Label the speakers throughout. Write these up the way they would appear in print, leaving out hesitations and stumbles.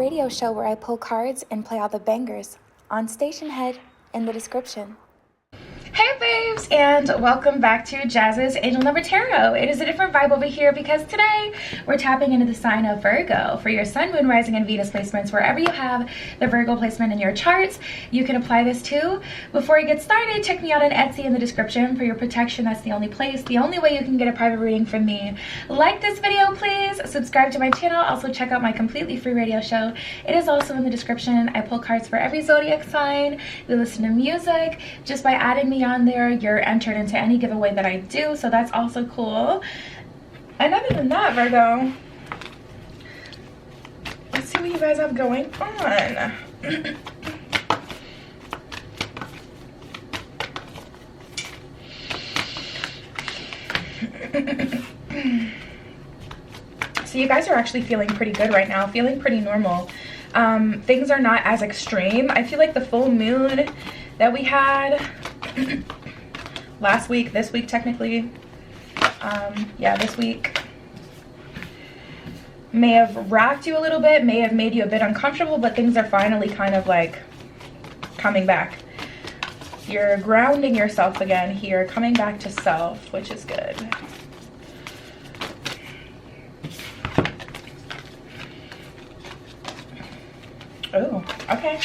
Speaker 1: radio show where I pull cards and play all the bangers on Station Head in the description. Hey babes, and welcome back to Jazz's Angel Number Tarot. It is a different vibe over here because today we're tapping into the sign of Virgo. For your Sun, Moon, Rising, and Venus placements, wherever you have the Virgo placement in your charts, you can apply this too. Before you get started, check me out on Etsy in the description for your protection. That's the only place, the only way you can get a private reading from me. Like this video, please. Subscribe to my channel. Also check out my completely free radio show. It is also in the description. I pull cards for every zodiac sign. You listen to music. Just by adding me on there, you're entered into any giveaway that I do, so that's also cool. And other than that, Virgo, let's see what you guys have going on. So you guys are actually feeling pretty good right now, feeling pretty normal. Things are not as extreme. I feel like the full moon that we had last week, this week technically, yeah, this week may have racked you a little bit, may have made you a bit uncomfortable, but things are finally kind of like coming back. You're grounding yourself again here, coming back to self, which is good. Oh, okay.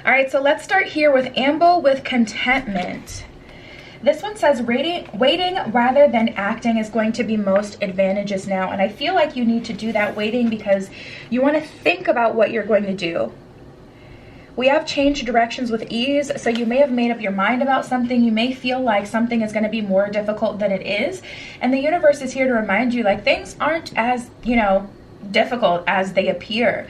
Speaker 1: All right, so let's start here with amble with contentment. This one says waiting rather than acting is going to be most advantageous now. And I feel like you need to do that waiting because you want to think about what you're going to do. We have changed directions with ease, so you may have made up your mind about something. You may feel like something is going to be more difficult than it is. And the universe is here to remind you, like, things aren't as, difficult as they appear.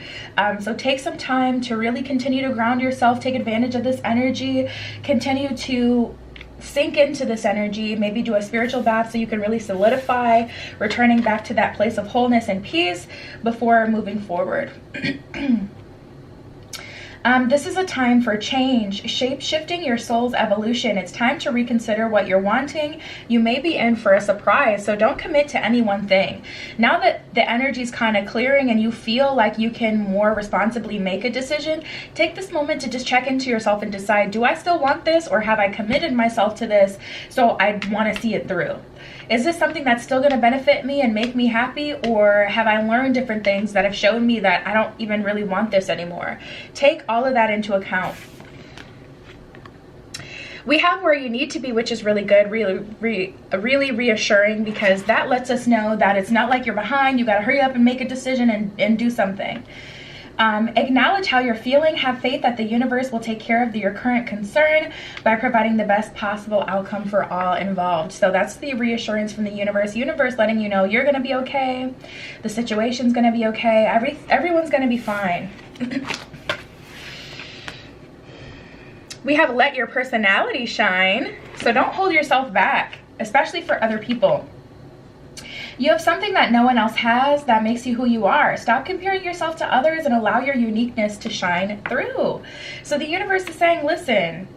Speaker 1: So take some time to really continue to ground yourself, take advantage of this energy, continue to sink into this energy, maybe do a spiritual bath so you can really solidify, returning back to that place of wholeness and peace before moving forward. This is a time for change, shape-shifting your soul's evolution. It's time to reconsider what you're wanting. You may be in for a surprise, so don't commit to any one thing. Now that the energy is kind of clearing and you feel like you can more responsibly make a decision, take this moment to just check into yourself and decide, do I still want this, or have I committed myself to this so I want to see it through? Is this something that's still going to benefit me and make me happy, or have I learned different things that have shown me that I don't even really want this anymore? Take all of that into account. We have where you need to be, which is really good, really reassuring, because that lets us know that it's not like you're behind. You got to hurry up and make a decision and do something. Acknowledge how you're feeling. Have faith that the universe will take care of your current concern by providing the best possible outcome for all involved. So that's the reassurance from the universe. Universe letting you know you're going to be okay. The situation's going to be okay. Everyone's going to be fine. We have let your personality shine. So don't hold yourself back, especially for other people. You have something that no one else has that makes you who you are. Stop comparing yourself to others and allow your uniqueness to shine through. So the universe is saying, listen,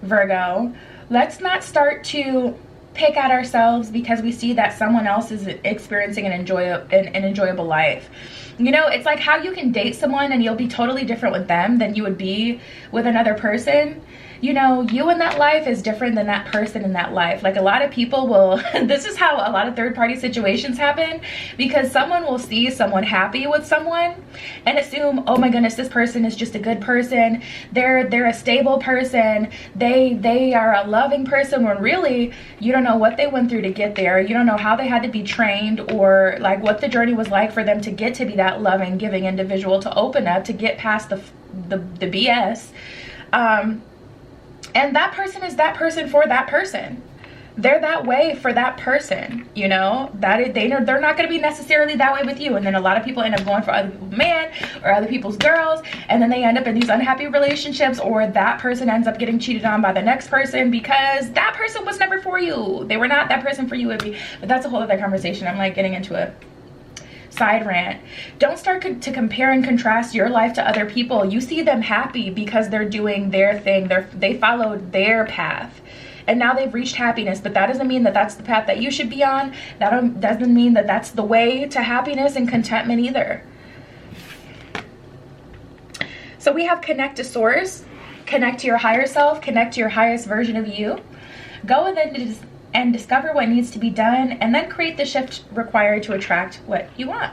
Speaker 1: Virgo, let's not start to pick at ourselves because we see that someone else is experiencing an enjoyable life. It's like how you can date someone and you'll be totally different with them than you would be with another person. You in that life is different than that person in that life. Like, a lot of people will, this is how a lot of third-party situations happen, because someone will see someone happy with someone and assume, oh my goodness, this person is just a good person. They're a stable person. They are a loving person, when really you don't know what they went through to get there. You don't know how they had to be trained, or like what the journey was like for them to get to be that loving, giving individual, to open up, to get past the BS. And that person is that person for that person. They're that way for that person, they're not going to be necessarily that way with you. And then a lot of people end up going for other people's man or other people's girls, and then they end up in these unhappy relationships, or that person ends up getting cheated on by the next person because that person was never for you. They were not that person for you. But that's a whole other conversation. I'm like getting into a side rant. Don't start to compare and contrast your life to other people. You see them happy because they're doing their thing. They followed their path. and now they've reached happiness, but that doesn't mean that that's the path that you should be on. That doesn't mean that that's the way to happiness and contentment either. So we have connect to source, connect to your higher self, connect to your highest version of you. Go within and discover what needs to be done, and then create the shift required to attract what you want.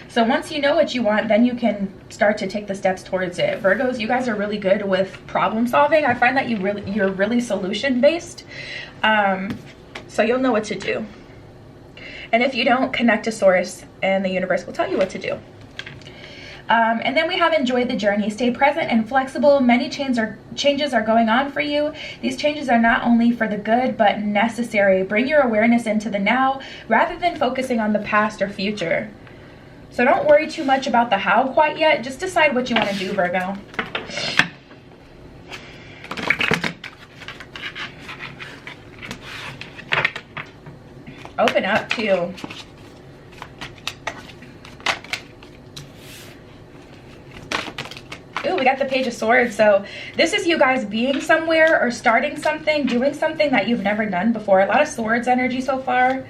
Speaker 1: So once you know what you want, then you can start to take the steps towards it. Virgos, you guys are really good with problem solving. I find that you're really solution based. So you'll know what to do. And if you don't, connect to source and the universe will tell you what to do. And then we have enjoy the journey. Stay present and flexible. Many changes are going on for you. These changes are not only for the good, but necessary. Bring your awareness into the now rather than focusing on the past or future. So don't worry too much about the how quite yet. Just decide what you want to do, Virgo. Open up too. Ooh, we got the Page of Swords. So this is you guys being somewhere or starting something, doing something that you've never done before. A lot of swords energy so far.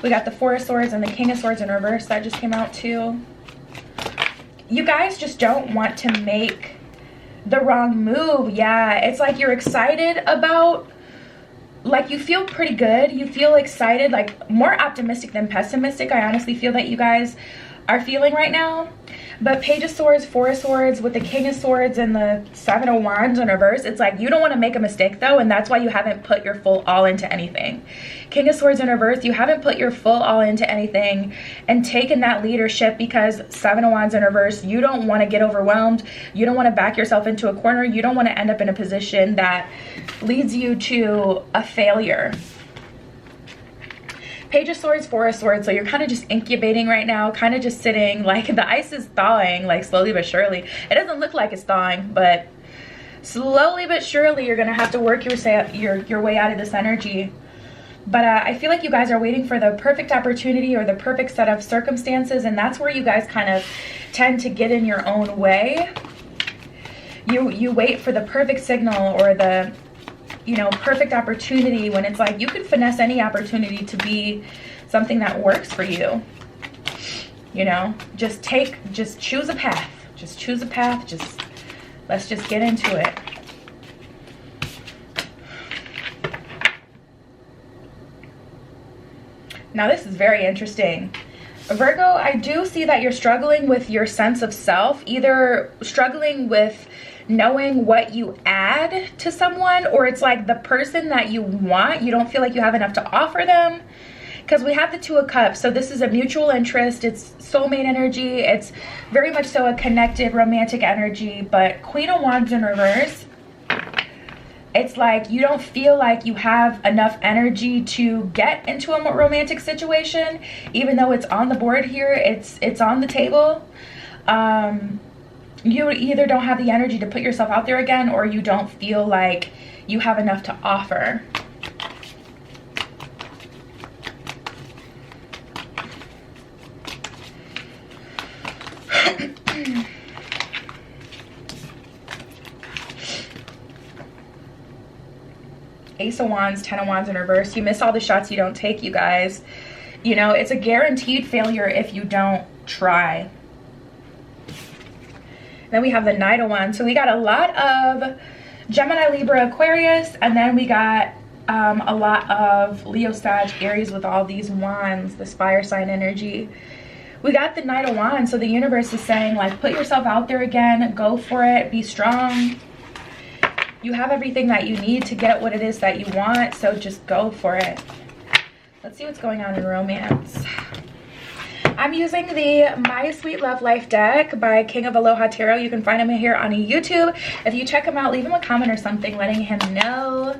Speaker 1: We got the Four of Swords and the King of Swords in reverse. That just came out too. You guys just don't want to make the wrong move. Yeah, it's like you're excited about, like you feel pretty good. You feel excited, like more optimistic than pessimistic. I honestly feel that you guys are feeling right now. But Page of Swords, Four of Swords with the King of Swords and the Seven of Wands in reverse, it's like you don't want to make a mistake though, and that's why you haven't put your full all into anything. King of Swords in reverse, you haven't put your full all into anything and taken that leadership, because Seven of Wands in reverse, you don't want to get overwhelmed. You don't want to back yourself into a corner. You don't want to end up in a position that leads you to a failure. Page of Swords, Four of Swords, so you're kind of just incubating right now, kind of just sitting, like the ice is thawing, like slowly but surely. It doesn't look like it's thawing, but slowly but surely you're gonna have to work your way out of this energy. But I feel like you guys are waiting for the perfect opportunity or the perfect set of circumstances, and that's where you guys kind of tend to get in your own way. You wait for the perfect signal or the, you know, perfect opportunity, when it's like you could finesse any opportunity to be something that works for you. You know, just choose a path. Just choose a path. Let's just get into it. Now this is very interesting. Virgo, I do see that you're struggling with your sense of self, either struggling with knowing what you add to someone, or it's like the person that you want, you don't feel like you have enough to offer them, because we have the Two of Cups. So this is a mutual interest, it's soulmate energy, it's very much so a connected romantic energy. But Queen of Wands in reverse, it's like you don't feel like you have enough energy to get into a romantic situation, even though it's on the board here, it's on the table. You either don't have the energy to put yourself out there again, or you don't feel like you have enough to offer. Ace of Wands, Ten of Wands in reverse. You miss all the shots you don't take, you guys. You know, it's a guaranteed failure if you don't try. Then we have the Knight of Wands. So we got a lot of Gemini, Libra, Aquarius, and then we got a lot of Leo, Sag, Aries with all these wands, this fire sign energy. We got the Knight of Wands, so the universe is saying, like, put yourself out there again, go for it, be strong. You have everything that you need to get what it is that you want, so just go for it. Let's see what's going on in romance. I'm using the My Sweet Love Life deck by King of Aloha Tarot. You can find him here on YouTube. If you check him out, leave him a comment or something letting him know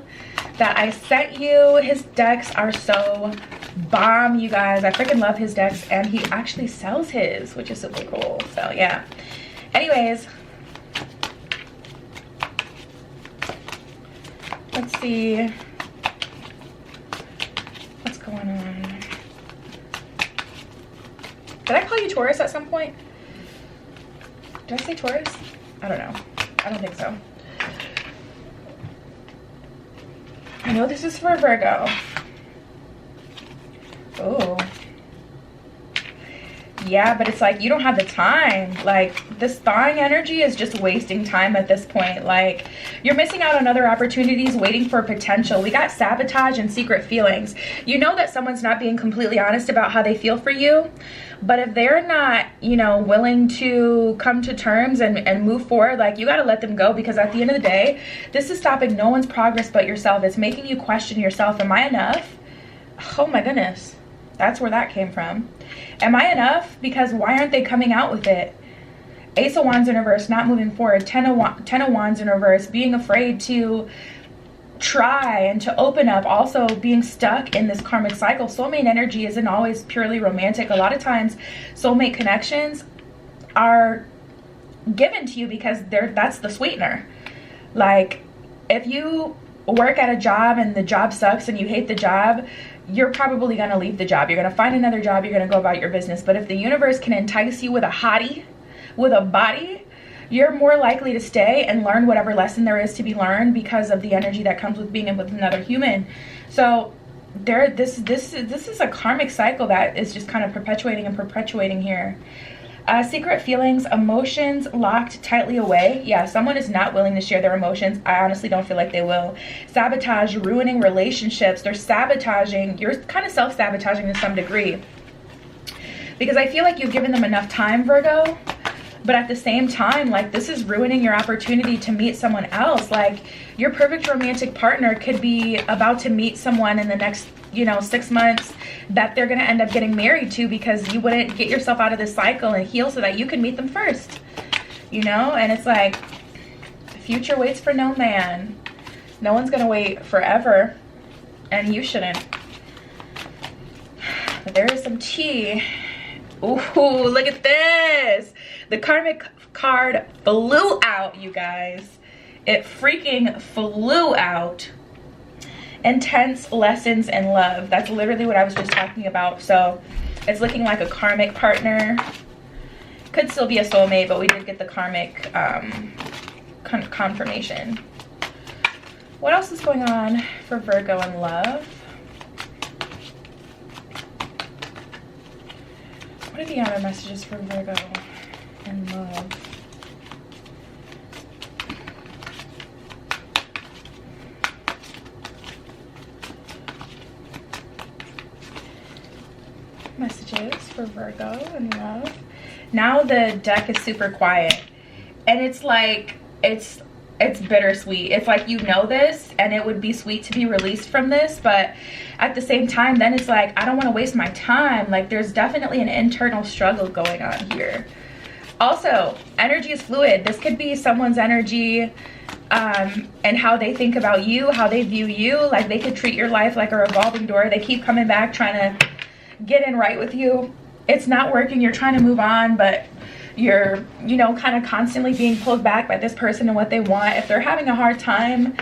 Speaker 1: that I sent you. His decks are so bomb, you guys. I freaking love his decks, and he actually sells his, which is super cool. So yeah. Anyways, let's see what's going on. Did I call you Taurus at some point? Did I say Taurus? I don't know. I don't think so. I know this is for Virgo. Oh. Yeah, but it's like you don't have the time. Like, this thawing energy is just wasting time at this point. Like, you're missing out on other opportunities, waiting for potential. We got sabotage and secret feelings. You know that someone's not being completely honest about how they feel for you. But if they're not, you know, willing to come to terms and move forward, like, you got to let them go. Because at the end of the day, this is stopping no one's progress but yourself. It's making you question yourself. Am I enough? Oh my goodness. That's where that came from. Am I enough? Because why aren't they coming out with it? Ace of Wands in reverse, not moving forward. Ten of Wands in reverse, being afraid to try and to open up. Also being stuck in this karmic cycle. Soulmate energy isn't always purely romantic. A lot of times soulmate connections are given to you because that's the sweetener. Like, if you work at a job and the job sucks and you hate the job, you're probably going to leave the job. You're going to find another job. You're going to go about your business. But if the universe can entice you with a hottie, with a body, you're more likely to stay and learn whatever lesson there is to be learned because of the energy that comes with being with another human. So this is a karmic cycle that is just kind of perpetuating here. Secret feelings, emotions locked tightly away. Yeah, someone is not willing to share their emotions. I honestly don't feel like they will. Sabotage, ruining relationships. They're sabotaging. You're kind of self-sabotaging to some degree. Because I feel like you've given them enough time, Virgo. But at the same time, like, this is ruining your opportunity to meet someone else. Like, your perfect romantic partner could be about to meet someone in the next, you know, 6 months that they're going to end up getting married to because you wouldn't get yourself out of this cycle and heal so that you can meet them first. You know? And it's like, the future waits for no man. No one's going to wait forever. And you shouldn't. But there is some tea. Ooh, look at this. The karmic card flew out, you guys. It freaking flew out. Intense lessons in love. That's literally what I was just talking about. So it's looking like a karmic partner. Could still be a soulmate, but we did get the karmic confirmation. What else is going on for Virgo in love? What are the other messages for Virgo in love? Messages for Virgo in love. Now the deck is super quiet. And it's like, it's bittersweet. It's like, you know this, and it would be sweet to be released from this, but at the same time, then it's like, I don't want to waste my time. Like, there's definitely an internal struggle going on here. Also, energy is fluid. This could be someone's energy and how they think about you, how they view you. Like, they could treat your life like a revolving door. They keep coming back trying to get in right with you. It's not working. You're trying to move on, but you're, you know, kind of constantly being pulled back by this person and what they want. If they're having a hard time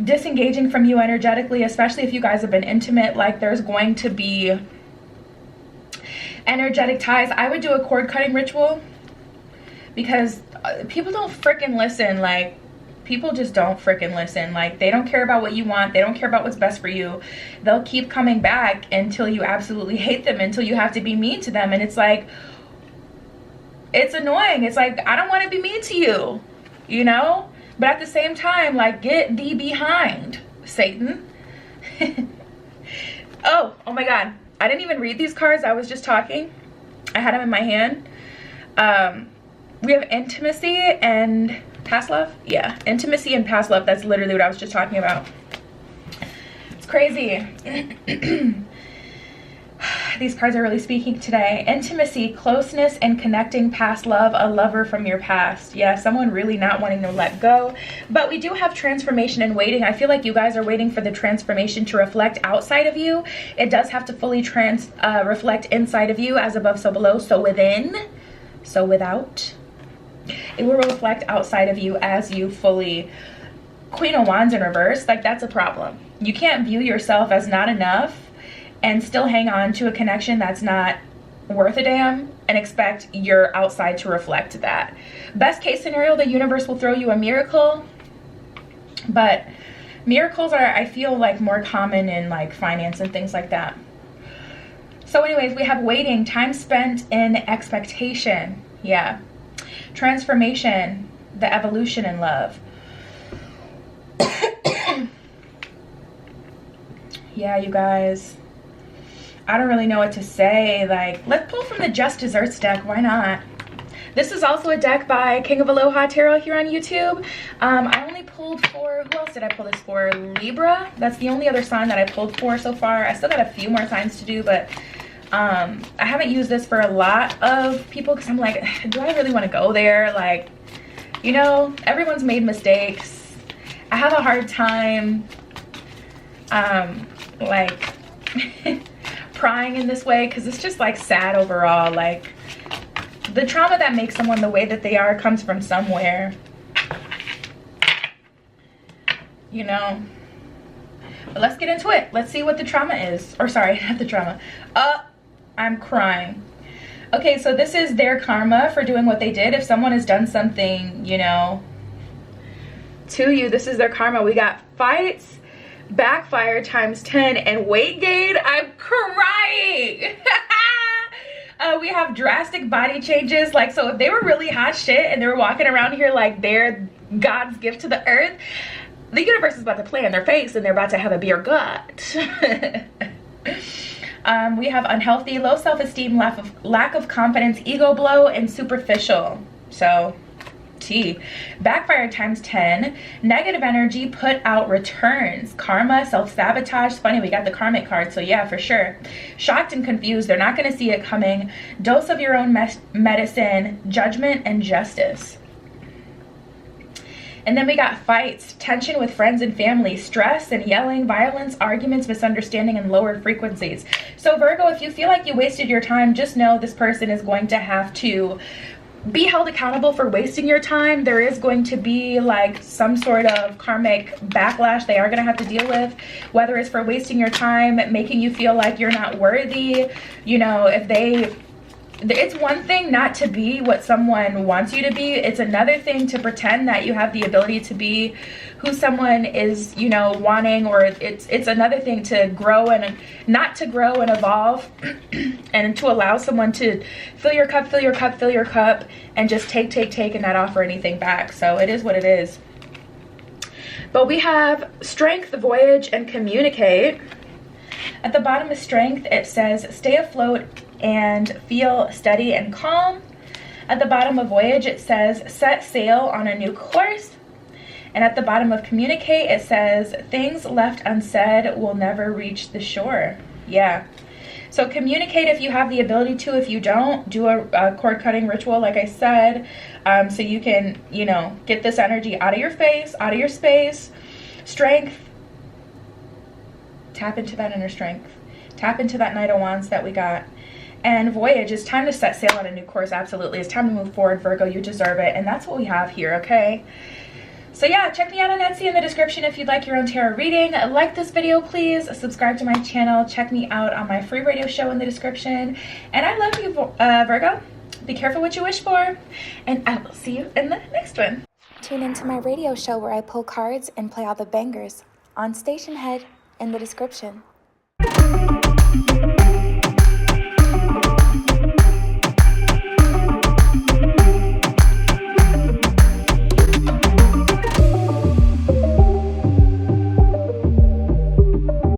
Speaker 1: disengaging from you energetically, especially if you guys have been intimate, like, there's going to be energetic ties. I would do a cord cutting ritual because people don't freaking listen. Like, people just don't freaking listen. Like, they don't care about what you want. They don't care about what's best for you. They'll keep coming back until you absolutely hate them, until you have to be mean to them. And it's like, it's annoying. It's like, I don't want to be mean to you, you know? But at the same time, like, get thee behind, Satan. Oh my God. I didn't even read these cards. I was just talking. I had them in my hand. We have intimacy and past love. Yeah, intimacy and past love. That's literally what I was just talking about. It's crazy. These cards are really speaking today. Intimacy, closeness, and connecting past love, a lover from your past. Yeah, someone really not wanting to let go. But we do have transformation and waiting. I feel like you guys are waiting for the transformation to reflect outside of you. It does have to fully reflect inside of you, as above, so below, so within, so without. It will reflect outside of you as you fully... Queen of Wands in reverse, like, that's a problem. You can't view yourself as not enough and still hang on to a connection that's not worth a damn and expect your outside to reflect that. Best case scenario, the universe will throw you a miracle, but Miracles are, I feel like, more common in like finance and things like that. So anyways, we have waiting, time spent in expectation. Yeah. Transformation, the evolution in love. Yeah, you guys, I don't really know what to say. Like, let's pull from the Just Desserts deck. Why not? This is also a deck by King of Aloha Tarot here on YouTube. I only pulled for, who else did I pull this for? Libra. That's the only other sign that I pulled for so far. I still got a few more signs to do, but I haven't used this for a lot of people because I'm like, do I really want to go there? Like, you know, everyone's made mistakes. I have a hard time like prying in this way because it's just like sad overall. Like, the trauma that makes someone the way that they are comes from somewhere, you know. But let's get into it. Let's see what the trauma is. Or sorry, not the trauma. I'm crying. Okay, so this is their karma for doing what they did. If someone has done something, you know, to you, this is their karma. We got fights, backfire times 10, and weight gain. I'm crying. We have drastic body changes. Like, so if they were really hot shit and they were walking around here like they're God's gift to the earth, the universe is about to play in their face and they're about to have a beer gut. We have unhealthy, low self-esteem, lack of confidence, ego blow, and superficial. So backfire times 10, negative energy, put out, returns, karma, self-sabotage. It's funny, we got the karmic card, so yeah, for sure. Shocked and confused, they're not going to see it coming. Dose of your own medicine, judgment, and justice. And then we got fights, tension with friends and family, stress and yelling, violence, arguments, misunderstanding, and lowered frequencies. So Virgo, if you feel like you wasted your time, just know this person is going to have to be held accountable for wasting your time. There is going to be like some sort of karmic backlash they are going to have to deal with, whether it's for wasting your time, making you feel like you're not worthy. You know, it's one thing not to be what someone wants you to be. It's another thing to pretend that you have the ability to be who someone is, you know, wanting. Or it's another thing to grow and not to grow and evolve and to allow someone to fill your cup, fill your cup, fill your cup, and just take and not offer anything back. So it is what it is. But we have strength, voyage, and communicate. At the bottom of strength, it says stay afloat and feel steady and calm. At the bottom of voyage, it says set sail on a new course. And at the bottom of communicate, it says things left unsaid will never reach the shore. Yeah. So communicate if you have the ability to. If you don't, do a cord cutting ritual, like I said, so you can, you know, get this energy out of your face, out of your space. Strength, tap into that inner strength. Tap into that Knight of Wands that we got. And voyage, it's time to set sail on a new course. Absolutely, it's time to move forward, Virgo. You deserve it. And that's what we have here, okay? So yeah, check me out on Etsy in the description if you'd like your own tarot reading. Like this video, please. Subscribe to my channel. Check me out on my free radio show in the description. And I love you, Virgo. Be careful what you wish for. And I will see you in the next one.
Speaker 2: Tune into my radio show where I pull cards and play all the bangers on Station Head in the description.